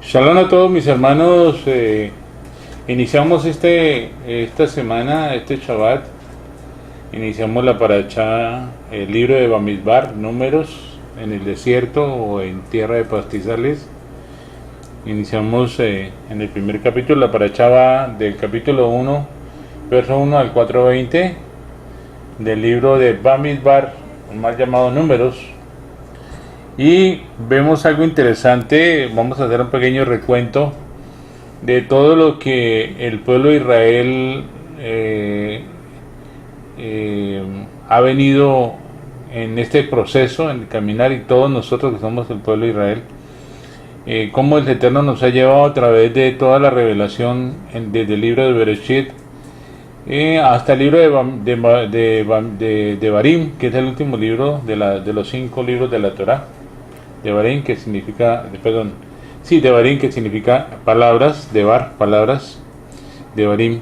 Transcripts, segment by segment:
Shalom a todos mis hermanos. Iniciamos esta semana, este Shabbat. Iniciamos la paracha, el libro de Bamidbar, números en el desierto o en tierra de pastizales. Iniciamos en el primer capítulo. La paracha va del capítulo 1, verso 1 al 4:20 del libro de Bamidbar, mal llamado Números. Y vemos algo interesante. Vamos a hacer un pequeño recuento de todo lo que el pueblo de Israel ha venido en este proceso, en el caminar, y todos nosotros que somos el pueblo de Israel, cómo el Eterno nos ha llevado a través de toda la revelación desde el libro de Bereshit hasta el libro de Barim, que es el último libro de los 5 libros de la Torá. Devarim, que significa, perdón, sí, Devarim, que significa palabras, Devar, palabras, Devarim.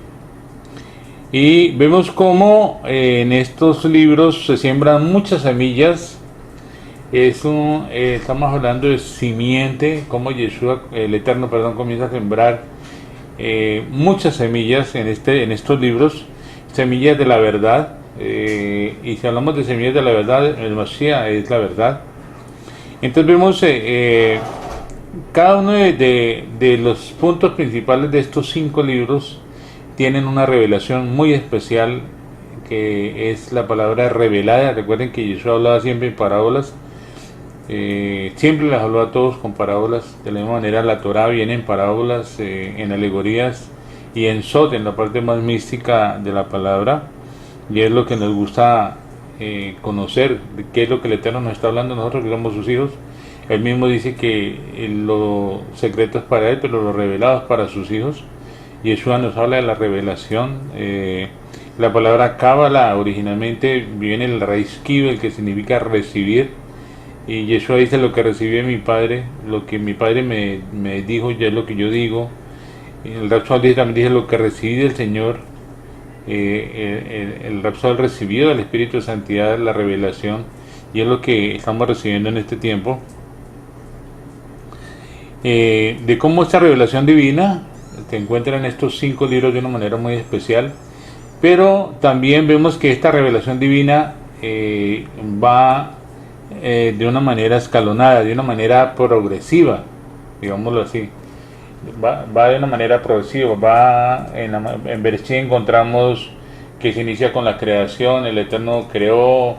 Y vemos cómo en estos libros se siembran muchas semillas. Estamos hablando de simiente, como Yeshua, el Eterno, perdón, comienza a sembrar muchas semillas en estos libros, semillas de la verdad. Y si hablamos de semillas de la verdad, el Mashiach es la verdad. Entonces vemos cada uno de los puntos principales de estos 5 libros tienen una revelación muy especial, que es la palabra revelada. Recuerden que Jesús hablaba siempre en parábolas, siempre las habló a todos con parábolas. De la misma manera la Torah viene en parábolas, en alegorías y en Sot, en la parte más mística de la palabra, y es lo que nos gusta conocer, qué es lo que el Eterno nos está hablando. Nosotros que somos sus hijos, Él mismo dice que lo secreto es para Él, pero lo revelado es para sus hijos. Yeshua nos habla de la revelación. La palabra Cábala originalmente viene de la raíz Kibel, que significa recibir, y Yeshua dice: lo que recibí de mi Padre, lo que mi Padre me dijo, ya es lo que yo digo. El Rapsol también dice: lo que recibí del Señor. El Rapsol recibido del Espíritu de Santidad, la revelación, y es lo que estamos recibiendo en este tiempo, de cómo esta revelación divina se encuentra en estos 5 libros de una manera muy especial. Pero también vemos que esta revelación divina va de una manera escalonada, de una manera progresiva, digámoslo así. Va de una manera progresiva. En Bereshit encontramos que se inicia con la creación. El Eterno creó.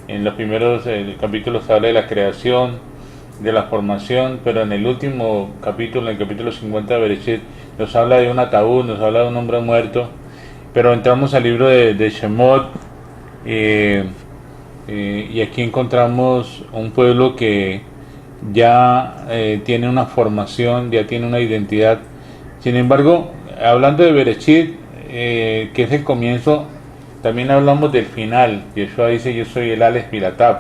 En los primeros capítulos habla de la creación, de la formación, pero en el último capítulo, en el capítulo 50 de Bereshit, nos habla de un ataúd, nos habla de un hombre muerto. Pero entramos al libro de Shemot, y aquí encontramos un pueblo que ya tiene una formación, ya tiene una identidad. Sin embargo, hablando de Bereshit, que es el comienzo, también hablamos del final. Yeshua dice: yo soy el Alex Pilatab.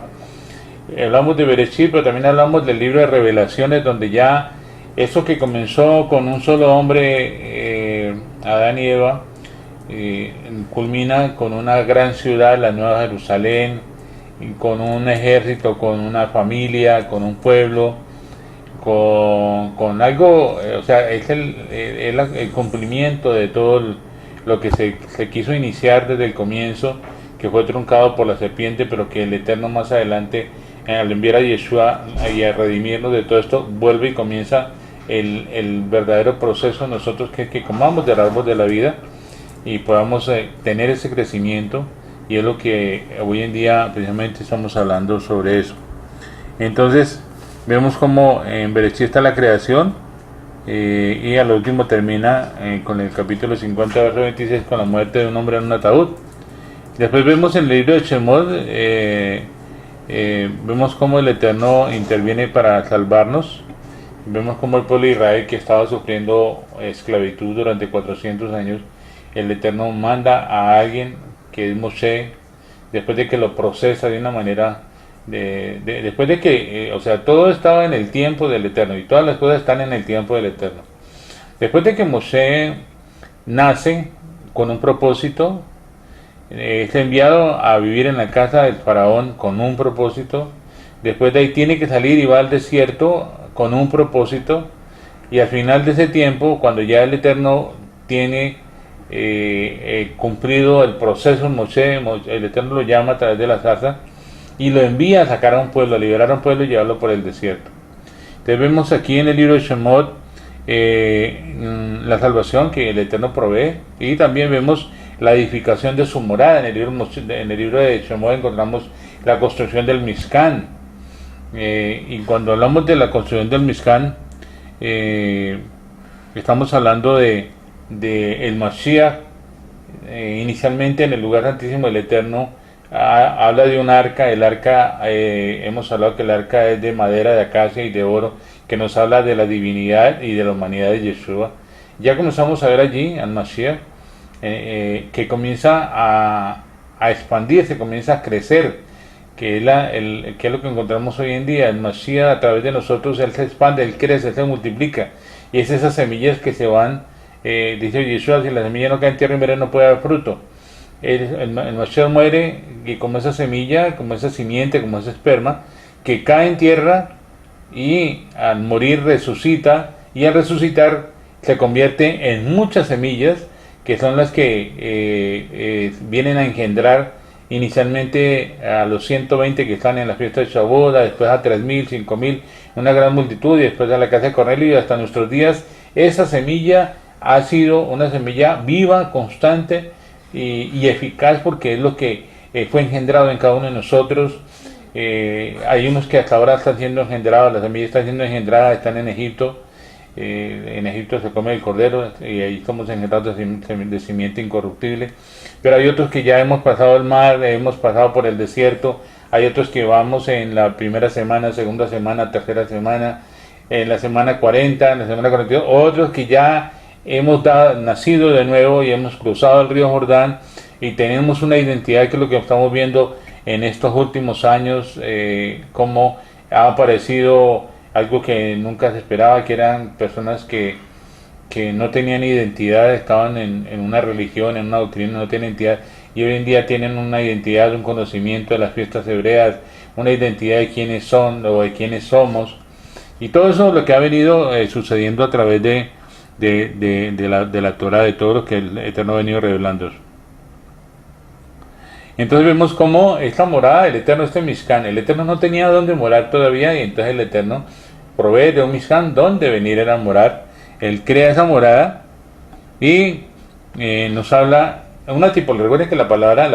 Hablamos de Bereshit, pero también hablamos del libro de Revelaciones, donde ya eso que comenzó con un solo hombre, Adán y Eva, culmina con una gran ciudad, la Nueva Jerusalén, con un ejército, con una familia, con un pueblo, con algo. O sea, es el cumplimiento de todo lo que se quiso iniciar desde el comienzo, que fue truncado por la serpiente, pero que el Eterno más adelante, al enviar a Yeshua y a redimirnos de todo esto, vuelve y comienza el verdadero proceso. Nosotros que comamos del árbol de la vida y podamos tener ese crecimiento. Y es lo que hoy en día precisamente estamos hablando sobre eso. Entonces vemos como en Bereshit está la creación, y al último termina con el capítulo 50, verso 26, con la muerte de un hombre en un ataúd. Después vemos en el libro de Shemot, vemos cómo el Eterno interviene para salvarnos. Vemos cómo el pueblo de Israel, que estaba sufriendo esclavitud durante 400 años, el Eterno manda a alguien, que es Moshe, después de que lo procesa de una manera, después de que, o sea, todo estaba en el tiempo del Eterno, y todas las cosas están en el tiempo del Eterno. Después de que Moshe nace con un propósito, es enviado a vivir en la casa del faraón con un propósito. Después de ahí tiene que salir y va al desierto con un propósito. Y al final de ese tiempo, cuando ya el Eterno tiene cumplido el proceso en Moshe, el Eterno lo llama a través de la zarza y lo envía a sacar a un pueblo, a liberar a un pueblo y llevarlo por el desierto. Entonces vemos aquí en el libro de Shemot la salvación que el Eterno provee, y también vemos la edificación de su morada. En el libro de Shemot encontramos la construcción del Mishkan, y cuando hablamos de la construcción del Mishkan, estamos hablando de el Mashiach. Inicialmente en el lugar santísimo del Eterno habla de un arca. El arca, hemos hablado que el arca es de madera de acacia y de oro, que nos habla de la divinidad y de la humanidad de Yeshua. Ya comenzamos a ver allí al Mashiach, que comienza a expandirse, comienza a crecer, que es lo que encontramos hoy en día. El Mashiach a través de nosotros, Él se expande, Él crece, Él se multiplica, y es esas semillas que se van, dice Yeshua, si la semilla no cae en tierra y muere no puede dar fruto. El Mashiach muere, y como esa semilla, como esa simiente, como ese esperma, que cae en tierra, y al morir resucita, y al resucitar se convierte en muchas semillas, que son las que vienen a engendrar inicialmente a los 120 que están en la fiesta de Shavuot, después a 3000, 5000, una gran multitud, y después a la casa de Cornelio, y hasta nuestros días. Esa semilla ha sido una semilla viva, constante y eficaz, porque es lo que fue engendrado en cada uno de nosotros. Hay unos que hasta ahora están siendo engendrados, la semilla está siendo engendrada, están en Egipto. En Egipto se come el cordero, y ahí somos engendrados de simiente incorruptible. Pero hay otros que ya hemos pasado el mar, hemos pasado por el desierto. Hay otros que vamos en la primera semana, segunda semana, tercera semana, en la semana 40, en la semana 42. Otros que ya hemos nacido de nuevo y hemos cruzado el río Jordán y tenemos una identidad, que es lo que estamos viendo en estos últimos años, cómo ha aparecido algo que nunca se esperaba, que eran personas que no tenían identidad, estaban en una religión, en una doctrina, no tienen identidad, y hoy en día tienen una identidad, un conocimiento de las fiestas hebreas, una identidad de quiénes son o de quiénes somos, y todo eso es lo que ha venido sucediendo a través de la Torah, de todo lo que el Eterno ha venido revelando. Entonces vemos cómo esta morada, el Eterno, este Mishkan, el Eterno no tenía dónde morar todavía, y entonces el Eterno provee de un Mishkan donde venir a morar. Él crea esa morada y nos habla una tipología. Recuerden que la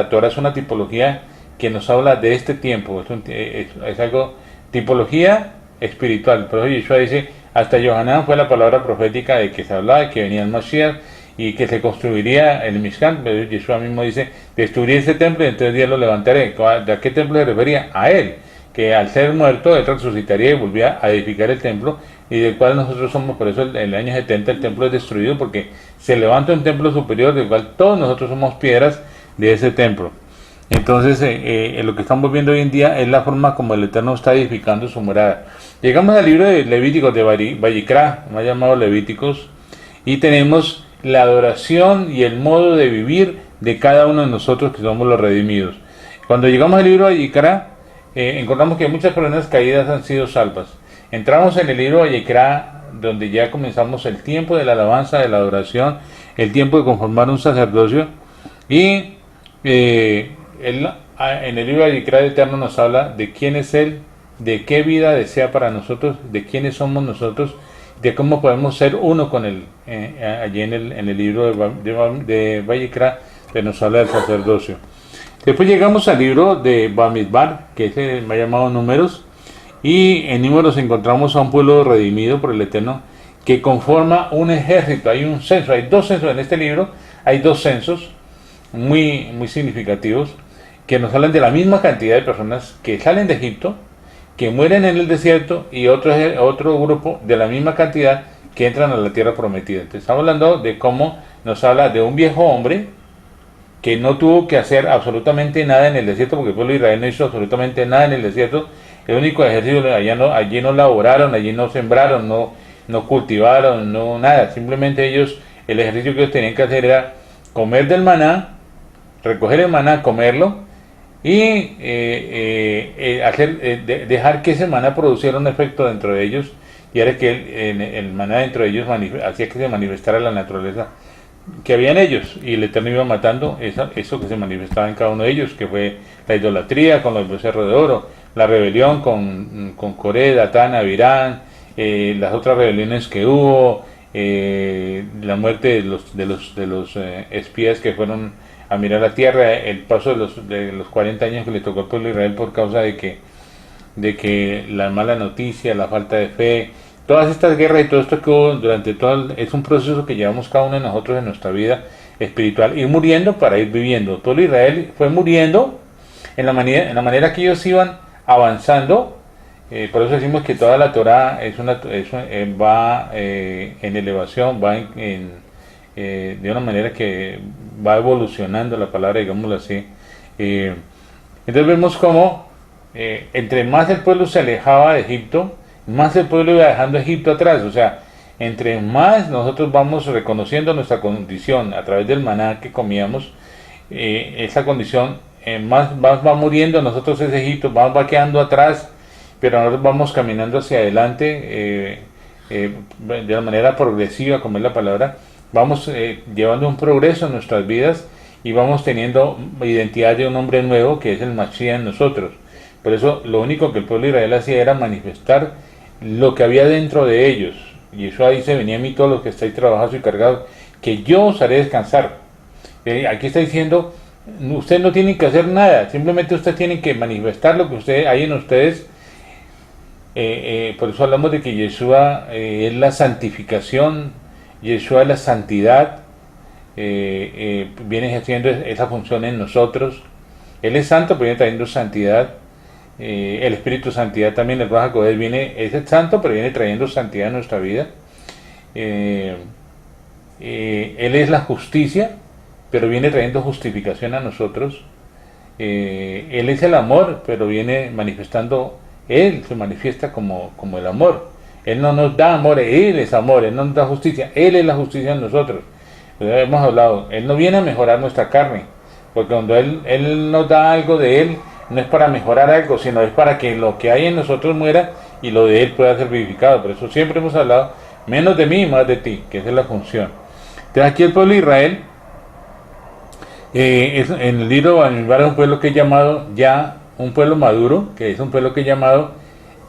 Torah es una tipología que nos habla de este tiempo. Es algo, tipología espiritual. Por eso Yeshua dice, hasta Yohanan fue la palabra profética de que se hablaba, de que venía el Mashiach y que se construiría el Mishkan. Pero Yeshua mismo dice, destruiré este templo y en 3 días lo levantaré. ¿De a qué templo se refería? A él, que al ser muerto él resucitaría y volvía a edificar el templo, y del cual nosotros somos. Por eso en el año 70 el templo es destruido, porque se levanta un templo superior del cual todos nosotros somos piedras de ese templo. Entonces lo que estamos viendo hoy en día es la forma como el Eterno está edificando su morada. Llegamos al libro de Levíticos, de Vayikra, más llamado Levíticos, y tenemos la adoración y el modo de vivir de cada uno de nosotros que somos los redimidos. Cuando llegamos al libro de Vayikra, encontramos que muchas personas caídas han sido salvas. Entramos en el libro de Vayikra, donde ya comenzamos el tiempo de la alabanza, de la adoración, el tiempo de conformar un sacerdocio, y en el libro de Vayikra el Eterno nos habla de quién es Él, de qué vida desea para nosotros, de quiénes somos nosotros, de cómo podemos ser uno con Él. Allí en el libro de Vayikra, que nos habla del sacerdocio. Después llegamos al libro de Bamidbar, que es el más llamado Números, y en Números encontramos a un pueblo redimido por el Eterno que conforma un ejército. Hay un censo, hay 2 censos en este libro, hay 2 censos muy significativos, que nos hablan de la misma cantidad de personas que salen de Egipto, que mueren en el desierto, y otro grupo de la misma cantidad que entran a la tierra prometida. Entonces estamos hablando de cómo nos habla de un viejo hombre que no tuvo que hacer absolutamente nada en el desierto, porque el pueblo de Israel no hizo absolutamente nada en el desierto. El único ejercicio, allí no laboraron, allí no sembraron, no cultivaron, no nada. Simplemente el ejercicio que ellos tenían que hacer era comer del maná, recoger el maná, comerlo, y dejar que ese maná produciera un efecto dentro de ellos, y era que el maná dentro de ellos hacía que se manifestara la naturaleza que había en ellos, y el Eterno iba matando eso que se manifestaba en cada uno de ellos, que fue la idolatría con los becerros de oro, la rebelión con Coré, Datán, Abirán, las otras rebeliones que hubo, la muerte de los espías que fueron a mirar la tierra, el paso de los 40 años que le tocó al pueblo de Israel por causa de que la mala noticia, la falta de fe, todas estas guerras y todo esto que hubo durante todo, es un proceso que llevamos cada uno de nosotros en nuestra vida espiritual, ir muriendo para ir viviendo. Todo Israel fue muriendo en la manera que ellos iban avanzando. Por eso decimos que toda la Torah va en elevación, va de una manera que va evolucionando la palabra, digámoslo así. Entonces vemos cómo entre más el pueblo se alejaba de Egipto, más el pueblo iba dejando Egipto atrás. O sea, entre más nosotros vamos reconociendo nuestra condición a través del maná que comíamos, esa condición más va muriendo nosotros ese Egipto, va quedando atrás, pero nosotros vamos caminando hacia adelante de una manera progresiva, como es la palabra. Vamos llevando un progreso en nuestras vidas y vamos teniendo identidad de un hombre nuevo que es el Mashiach en nosotros. Por eso lo único que el pueblo de Israel hacía era manifestar lo que había dentro de ellos. Y eso ahí se venía a mí, todos los que estáis trabajados y cargados, que yo os haré descansar. Aquí está diciendo, ustedes no tienen que hacer nada, simplemente ustedes tienen que manifestar lo que hay en ustedes. Por eso hablamos de que Yeshua es la santificación, Yeshua es la santidad, viene ejerciendo esa función en nosotros. Él es santo, pero viene trayendo santidad. El Espíritu de Santidad también, el Ruach HaKodesh es el santo, pero viene trayendo santidad a nuestra vida. Él es la justicia, pero viene trayendo justificación a nosotros. Él es el amor, pero viene manifestando, Él se manifiesta como el amor. Él no nos da amor, Él es amor, Él no nos da justicia, Él es la justicia en nosotros. Pues hemos hablado, Él no viene a mejorar nuestra carne, porque cuando Él nos da algo de Él, no es para mejorar algo, sino es para que lo que hay en nosotros muera y lo de Él pueda ser vivificado. Por eso siempre hemos hablado, menos de mí y más de ti, que esa es la función. Entonces aquí el pueblo de Israel, en el libro de Bamidbar, es un pueblo que es llamado ya un pueblo maduro, que es un pueblo que es llamado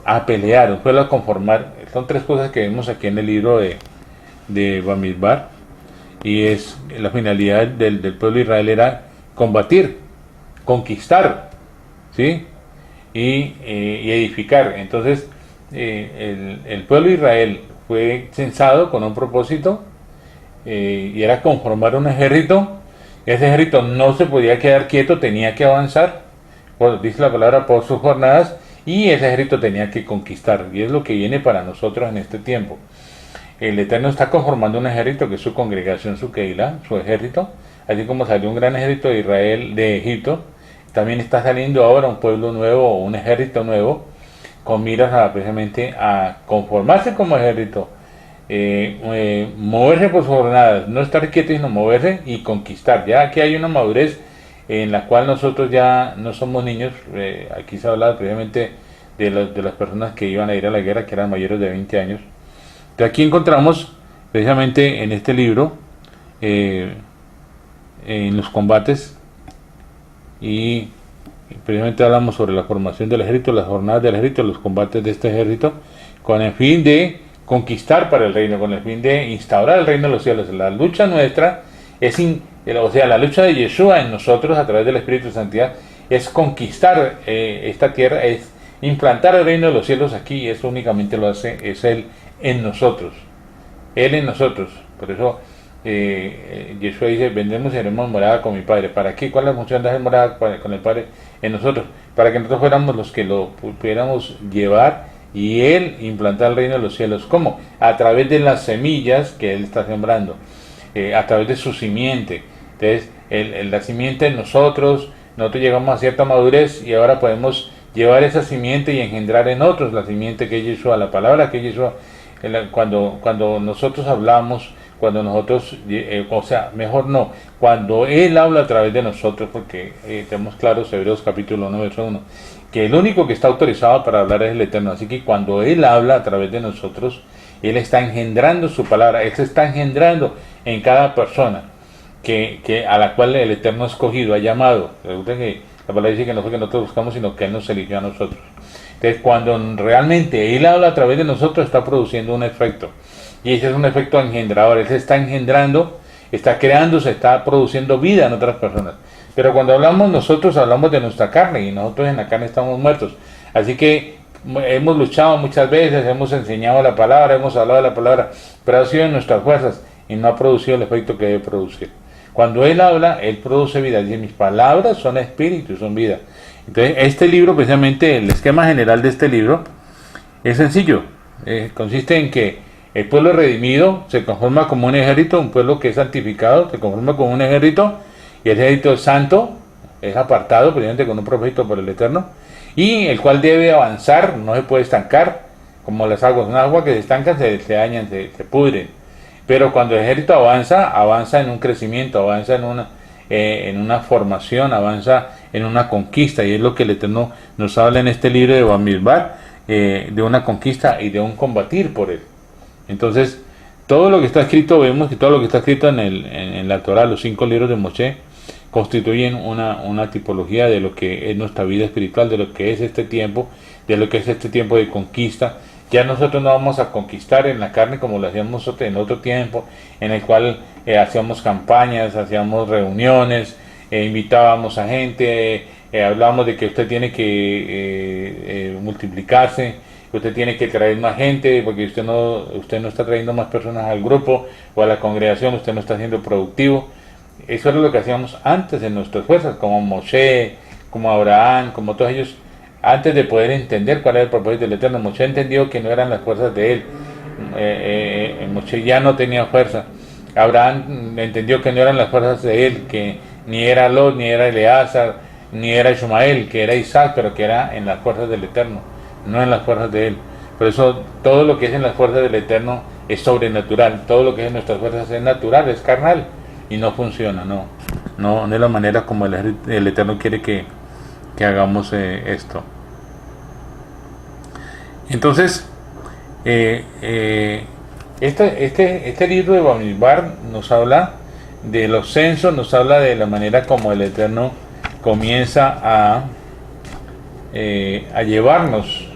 a pelear, un pueblo a conformar. Son tres cosas que vemos aquí en el libro de Bamidbar, y es la finalidad del pueblo de Israel era combatir, conquistar, ¿sí? Y edificar. Entonces el pueblo de Israel fue censado con un propósito, y era conformar un ejército. Ese ejército no se podía quedar quieto, tenía que avanzar, dice la palabra, por sus jornadas, y ese ejército tenía que conquistar, y es lo que viene para nosotros en este tiempo. El Eterno está conformando un ejército que es su congregación, su Keilah, su ejército, así como salió un gran ejército de Israel de Egipto. También está saliendo ahora un pueblo nuevo, un ejército nuevo, con miras precisamente a conformarse como ejército, moverse por sus jornadas, no estar quieto sino moverse y conquistar. Ya aquí hay una madurez en la cual nosotros ya no somos niños. Aquí se ha hablado precisamente de las personas que iban a ir a la guerra, que eran mayores de 20 años. Entonces aquí encontramos precisamente en este libro, en los combates, y precisamente hablamos sobre la formación del ejército, las jornadas del ejército, los combates de este ejército, con el fin de conquistar para el reino, con el fin de instaurar el reino de los cielos. La lucha nuestra la lucha de Yeshua en nosotros a través del Espíritu de Santidad es conquistar esta tierra, es implantar el reino de los cielos aquí, y eso únicamente lo hace es Él en nosotros, Él en nosotros. Por eso Yeshua dice, vendremos y haremos morada con mi Padre. ¿Para qué? ¿Cuál es la función de hacer morada con el Padre en nosotros? Para que nosotros fuéramos los que lo pudiéramos llevar y Él implantar el reino de los cielos. ¿Cómo? A través de las semillas que Él está sembrando, a través de su simiente. Entonces la simiente en nosotros llegamos a cierta madurez y ahora podemos llevar esa simiente y engendrar en otros la simiente que es Yeshua, la palabra que es Yeshua. Cuando nosotros hablamos, cuando nosotros, o sea, mejor no, cuando Él habla a través de nosotros, porque tenemos claros Hebreos capítulo 1, verso 1, que el único que está autorizado para hablar es el Eterno. Así que cuando Él habla a través de nosotros, Él está engendrando su palabra, Él se está engendrando en cada persona a la cual el Eterno ha escogido, ha llamado. Resulta que la palabra dice que no fue que nosotros buscamos, sino que Él nos eligió a nosotros. Entonces, cuando realmente Él habla a través de nosotros, está produciendo un efecto. Y ese es un efecto engendrador. Él se está engendrando, está creando, se está produciendo vida en otras personas. Pero cuando hablamos nosotros, hablamos de nuestra carne, y nosotros en la carne estamos muertos. Así que hemos luchado muchas veces, hemos enseñado la palabra, hemos hablado de la palabra, pero ha sido en nuestras fuerzas y no ha producido el efecto que debe producir. Cuando Él habla, Él produce vida. Dice, mis palabras son espíritu, son vida. Entonces, este libro, precisamente, el esquema general de este libro es sencillo. Consiste en que el pueblo redimido se conforma como un ejército, un pueblo que es santificado, se conforma como un ejército, y el ejército es santo, es apartado, precisamente con un propósito por el Eterno, y el cual debe avanzar, no se puede estancar, como las aguas. Una agua que se estancan se dañan, se pudren. Pero cuando el ejército avanza en un crecimiento, avanza en una formación, avanza en una conquista, y es lo que el Eterno nos habla en este libro de Bamidbar, de una conquista y de un combatir por Él. Entonces, todo lo que está escrito, vemos que todo lo que está escrito en la Torah, los 5 libros de Moshe, constituyen una tipología de lo que es nuestra vida espiritual, de lo que es este tiempo, de lo que es este tiempo de conquista. Ya nosotros no vamos a conquistar en la carne como lo hacíamos en otro tiempo, en el cual hacíamos campañas, hacíamos reuniones, invitábamos a gente, hablábamos de que usted tiene que multiplicarse, que usted tiene que traer más gente, porque usted no está trayendo más personas al grupo o a la congregación, usted no está siendo productivo. Eso era lo que hacíamos antes en nuestras fuerzas, como Moshe, como Abraham, como todos ellos. Antes de poder entender cuál era el propósito del Eterno, Moshe entendió que no eran las fuerzas de él. Moshe ya no tenía fuerza. Abraham entendió que no eran las fuerzas de él, que ni era Lot, ni era Eleazar, ni era Ismael, que era Isaac, pero que era en las fuerzas del Eterno, no en las fuerzas de él. Por eso todo lo que es en las fuerzas del Eterno es sobrenatural. Todo lo que es en nuestras fuerzas es natural, es carnal, y no funciona, no es la manera como el Eterno quiere que hagamos esto. Entonces, este libro de Bamidbar nos habla de los censos, nos habla de la manera como el Eterno comienza a llevarnos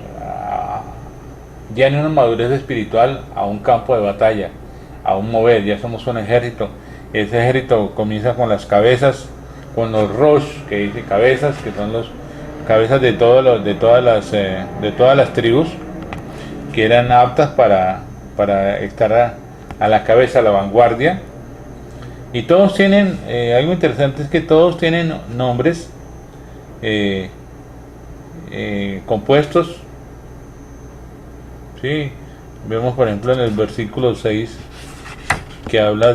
ya en una madurez espiritual a un campo de batalla, a un mover. Ya somos un ejército. Ese ejército comienza con las cabezas, con los rosh, que dice cabezas, que son los cabezas de todas las tribus que eran aptas para estar a la cabeza, a la vanguardia. Y todos tienen, algo interesante es que todos tienen nombres compuestos. Sí, vemos por ejemplo en el versículo 6 que habla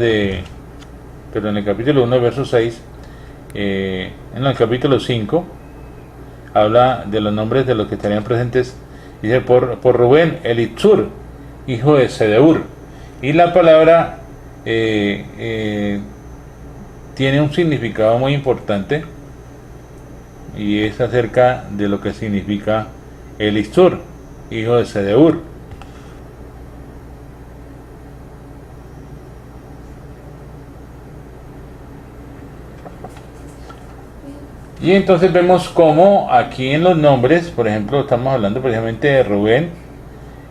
pero en el capítulo 1, verso 6, en el capítulo 5 habla de los nombres de los que estarían presentes. Dice por Rubén, Elitzur, hijo de Sedeur. Y la palabra tiene un significado muy importante, y es acerca de lo que significa Elitzur, hijo de Sedeur. Y entonces vemos cómo aquí en los nombres, por ejemplo, estamos hablando precisamente de Rubén,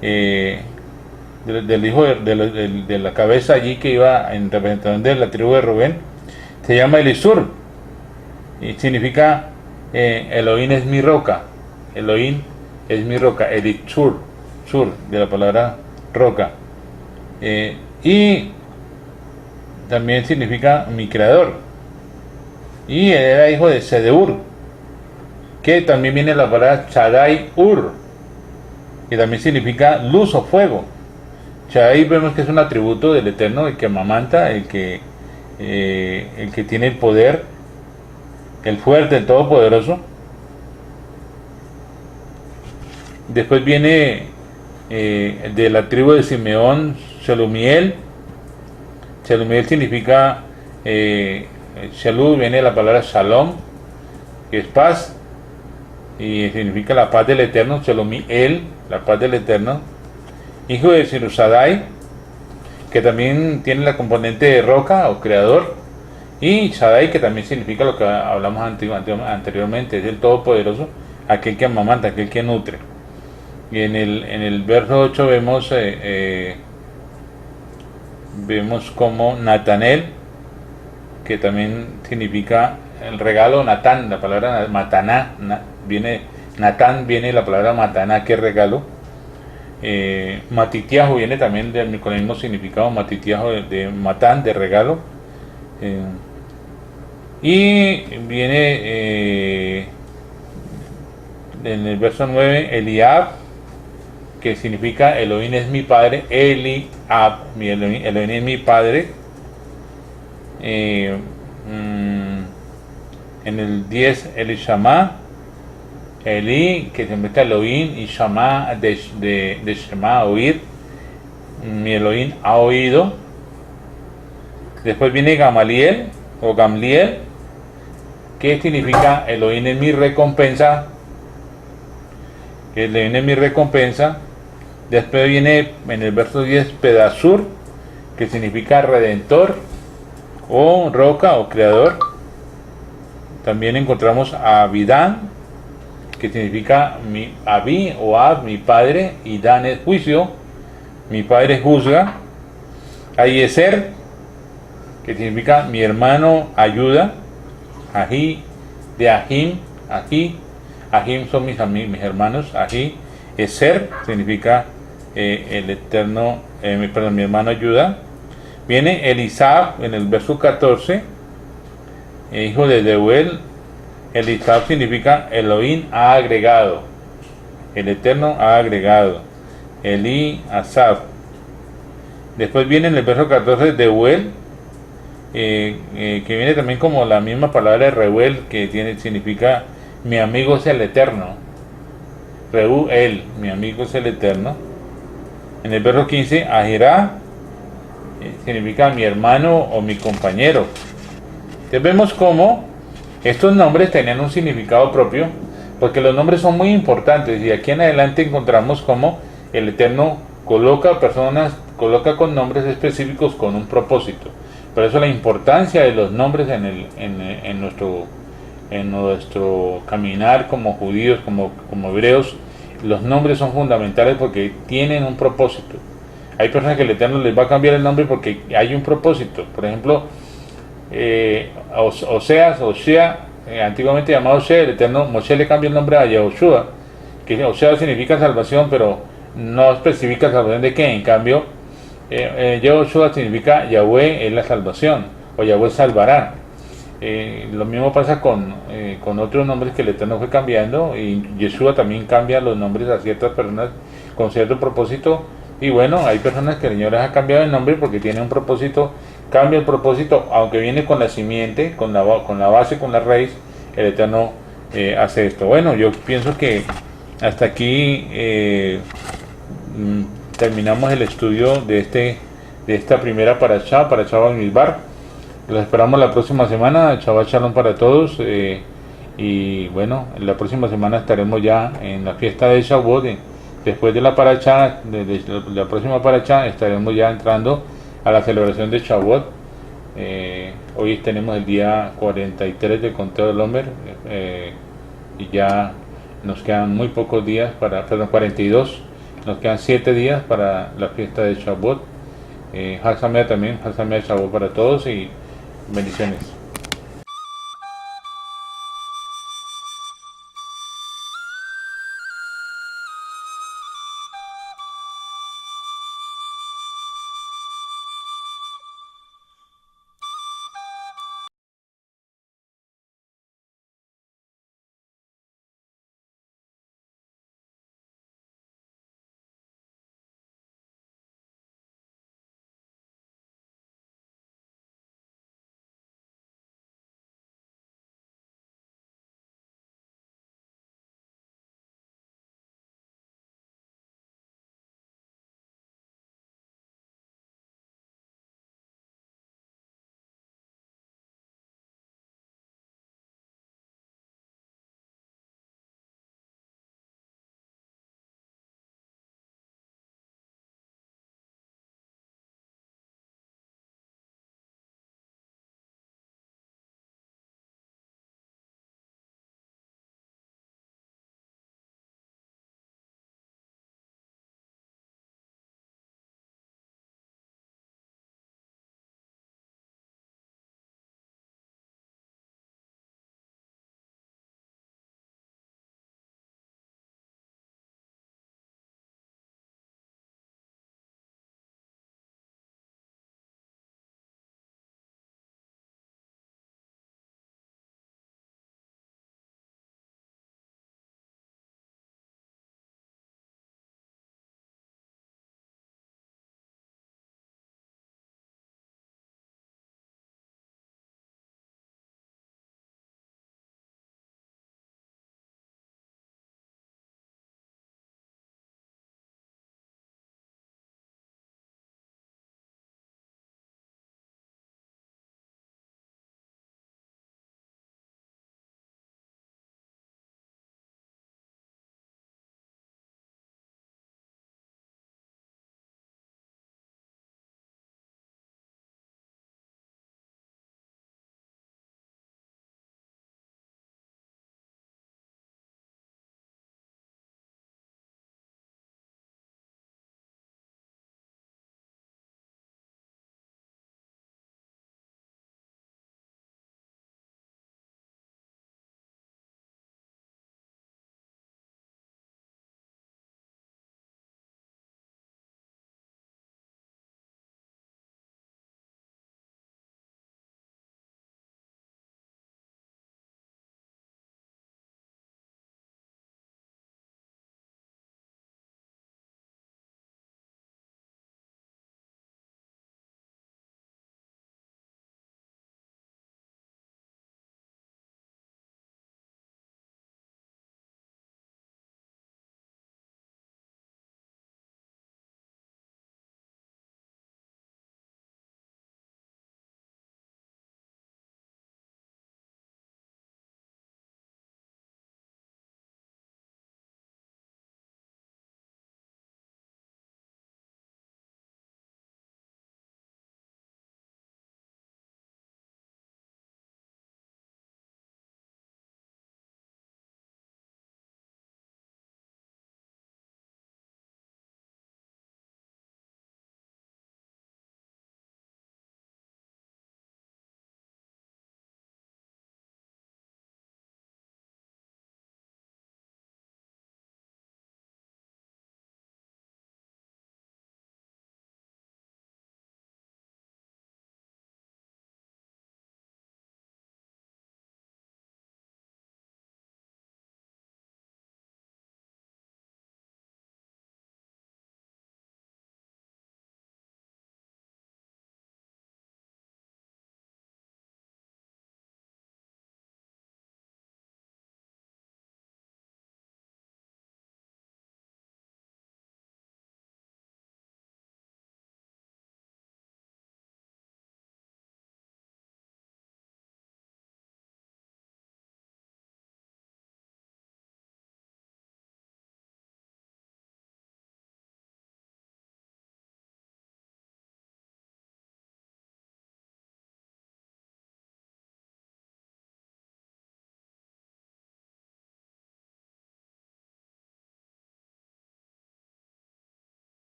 del hijo de la cabeza allí que iba en representación de la tribu de Rubén, se llama Elisur, y significa Elohim es mi roca. Elohim es mi roca, Elisur, sur, de la palabra roca, y también significa mi creador. Y él era hijo de Sedeur, que también viene la palabra Chadai Ur, que también significa luz o fuego. Chadai vemos que es un atributo del Eterno, el que amamanta, el que tiene el poder, el fuerte, el todopoderoso. Después viene de la tribu de Simeón, Shelumiel, Shelumiel significa, Shelu viene de la palabra Shalom, que es paz, y significa la paz del Eterno. Shelumiel, la paz del Eterno. Hijo de Sirusadai, que también tiene la componente de roca o creador, y Shaddai, que también significa lo que hablamos anteriormente, es el Todopoderoso, aquel que amamanta, aquel que nutre. Y en el verso 8 vemos como Natanel, que también significa el regalo. Natán, la palabra mataná, Natán viene de la palabra mataná, que es regalo. Matitiajo viene también con el mismo significado, Matitiajo de matán, de regalo. Y viene en el verso 9 Eliab, que significa Elohim es mi padre. Eliab, Elohim es mi padre. En el 10 Elishama, Eli, que significa Elohim, y Shama de Shema, oír. Mi Elohim ha oído. Después viene Gamaliel o Gamliel, que significa Elohim es mi recompensa. Elohim es mi recompensa. Después viene en el verso 10 Pedasur, que significa redentor o roca o creador. También encontramos a Abidán, que significa Abí o Ab, mi padre, y Dan es juicio, mi padre juzga. Ayeser, que significa mi hermano ayuda. Ají, de Ajim, Ajim son mis hermanos. Ají, Eser significa el eterno, mi hermano ayuda. Viene Elisab en el verso 14, hijo de Deuel. Elisab significa Elohim ha agregado, el eterno ha agregado. Eli Asaf. Después viene en el verso 14 Deuel, que viene también como la misma palabra de Reuel, que significa mi amigo es el eterno. Reuel, mi amigo es el eterno. En el verso 15 Ahirá, significa mi hermano o mi compañero. Entonces vemos cómo estos nombres tenían un significado propio, porque los nombres son muy importantes, y aquí en adelante encontramos cómo el Eterno coloca con nombres específicos con un propósito. Por eso la importancia de los nombres en nuestro caminar como judíos, como hebreos. Los nombres son fundamentales porque tienen un propósito. Hay personas que el Eterno les va a cambiar el nombre porque hay un propósito. Por ejemplo, Oshea, antiguamente llamado Osea, el Eterno, Moshe le cambia el nombre a Yahushua, que Osea significa salvación, pero no especifica salvación de qué. En cambio, Yahushua significa Yahweh es la salvación, o Yahweh salvará. Lo mismo pasa con otros nombres que el Eterno fue cambiando, y Yeshua también cambia los nombres a ciertas personas con cierto propósito. Y bueno, hay personas que el Señor les ha cambiado el nombre porque tiene un propósito. Cambia el propósito, aunque viene con la simiente, con la base, con la raíz. El Eterno hace esto. Bueno, yo pienso que hasta aquí terminamos el estudio de esta primera parashá Bamidbar. Los esperamos la próxima semana. Shabbat Shalom para todos. Y bueno, la próxima semana estaremos ya en la fiesta de Shavuot. Después de la parashá, de la próxima parashá, estaremos ya entrando a la celebración de Shavuot. Hoy tenemos el día 43 del conteo del Omer, y ya nos quedan muy pocos días 42, nos quedan 7 días para la fiesta de Shavuot. Hag Sameach también, Hag Sameach Shavuot para todos, y bendiciones.